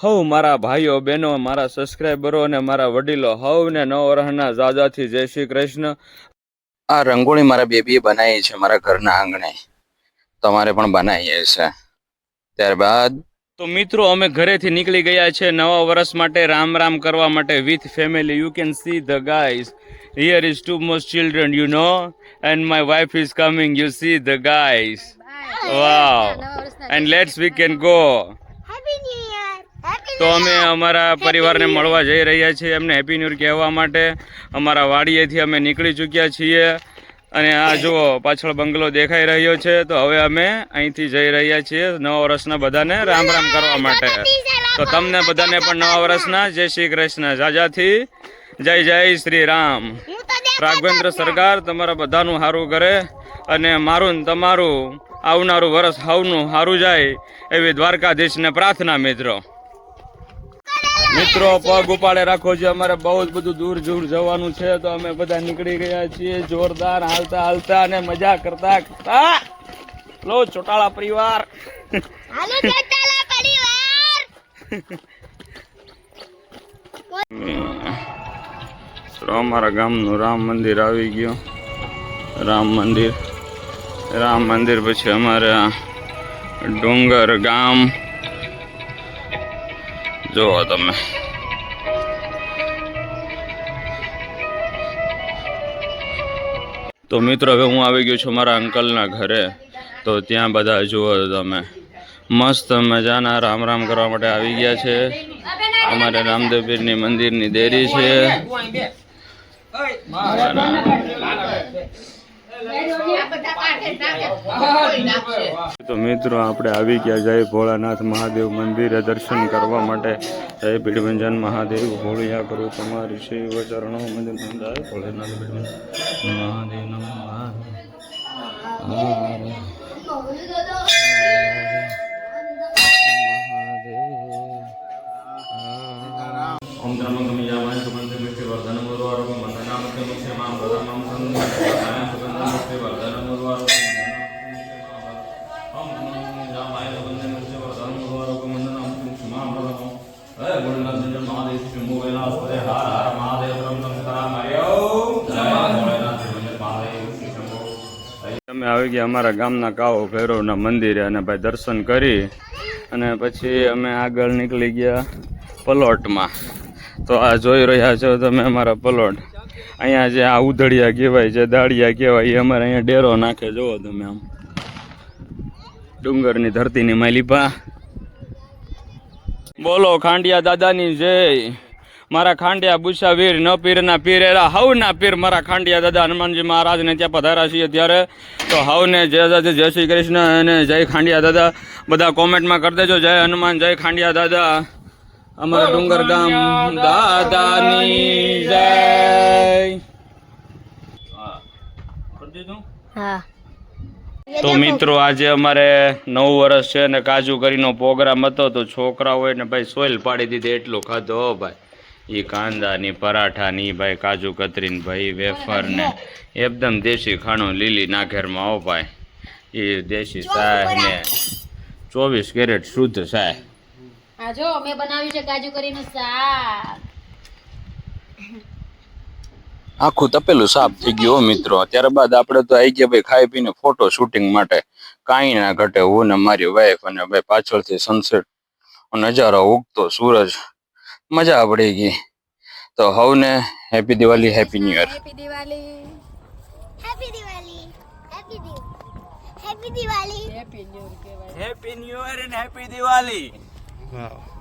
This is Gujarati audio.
હવ મારા ભાઈઓ બહેનો, મારા સબસ્ક્રાઈબરો અને મારા વડીલો હવને નવ વર્ષના જાજાથી જય શ્રી કૃષ્ણ। આ રંગોળી મારા બેબીએ બનાવી છે મારા ઘરના આંગણે, તમારે પણ બનાવીએ છે। ત્યારબાદ તો મિત્રો અમે ઘરેથી નીકળી ગયા છે નવા વર્ષ માટે રામ રામ કરવા માટે with family. You can see the guys, here is to most children you know, and my wife is coming, you see the guys, wow, and let's we can go. તો અમે અમારા પરિવારને મળવા જઈ રહ્યા છીએ, એમને હેપી ન્યૂ યર કહેવા માટે અમારા વાડીએથી અમે નીકળી ચૂક્યા છીએ। અને આ જુઓ પાછળ બંગલો દેખાઈ રહ્યો છે, તો હવે અમે અહીંથી જઈ રહ્યા છીએ નવા વર્ષના બધાને રામ રામ કરવા માટે। તો તમને બધાને પણ નવા વર્ષના જય શ્રી કૃષ્ણ, જાજાથી જય જય શ્રી રામ। રાઘવેન્દ્ર સરકાર તમારા બધાનું સારું કરે અને મારું ને તમારું આવનારું વર્ષ સૌનું સારું જાય એવી દ્વારકાધીશને પ્રાર્થના। મિત્રો પગ ઉપાડે રાખો છે, અમારે બહુ જ બધું દૂર દૂર જવાનું છે, તો અમે બધા નીકળી ગયા છીએ જોરદાર હાલતા હાલતા અને મજા કરતા કરતા। લો ચોટાળા પરિવાર, હાલો ચોટાળા પરિવાર। તો અમારા ગામનું રામ મંદિર આવી ગયું। રામ મંદિર પછી અમારે ડુંગર ગામ જુઓ તમે। તો મિત્રો હવે હું આવી ગયો છું મારા અંકલના ઘરે, તો ત્યાં બધા જુઓ તમે મસ્ત મજાના રામ રામ કરવા માટે આવી ગયા છે। અમારે રામદેવ પીરની મંદિરની દેરી છે। તો મિત્રો આપણે આવી ગયા જય ભોળાનાથ મહાદેવ મંદિરે દર્શન કરવા માટે। જય ભીડભંજન મહાદેવ ભોળિયા કરું તમારી શિવ ચરણો મંદિર ભોળાનાથ મહાદેવ અમે આવી ગયા અમારા ગામના કાવો ભૈરવના મંદિરે, અને ભાઈ દર્શન કરી અને પછી અમે આગળ નીકળી ગયા પલોટમાં। તો આ જોઈ રહ્યા છો તમે અમારા પલોટ, અહીંયા જે આ ઉધડિયા કહેવાય, જે દાળિયા કહેવાય, એ અમારે અહીંયા ડેરો નાખે, જુઓ તમે આમ ડુંગરની ધરતીની માલિપા। બોલો ખાંડિયા દાદાની જય। મારા ખાંડિયા બુસા વીર ન પીરના પીરેલા હવના પીર મારા ખાંડિયા દાદા હનુમાનજી મહારાજને ત્યાં પધાર્યા છીએ ત્યારે, તો હવને જય શ્રી કૃષ્ણ અને જય ખાંડિયા દાદા બધા કોમેન્ટમાં કરી દેજો, જય હનુમાન જય ખાંડિયા દાદા। અમારા ડુંગર ગામ દાદાની જય। તો મિત્રો આજે અમારે 9 વર્ષ છે ને કાજુ કરીનો પ્રોગ્રામ હતો, તો છોકરાઓએ ને ભાઈ સોઈલ પાડી દીધી, એટલું ખાધું હો ભાઈ। એ કાંદાની પરાઠાની ભાઈ કાજુ કતરીને ભાઈ વેફર ને એકદમ દેશી ખાણું લીલી નાઘેરમાં હો ભાઈ, એ દેશી ચાય ને 24 કેરેટ શુદ્ધ ચાય। આ જો મેં બનાવ્યું છે કાજુ કરીનું શાક। આખું તપેલું સાફ થઈ ગયું મિત્રો। ત્યારબાદ આપણે તો આવી ગયા ભાઈ ખાઈ પીને ફોટો શૂટિંગ માટે। કાંઈ ના ઘટે, હું ને મારી વાઈફ અને ભાઈ પાછળથી સનસેટ નજારો ઉગતો સૂરજ, મજા પડી ગઈ। તો હવને happy Diwali, happy new year. Happy Diwali, happy Diwali, happy Diwali, happy Diwali, happy new year કહેવાય, happy new year and happy Diwali. વાહ।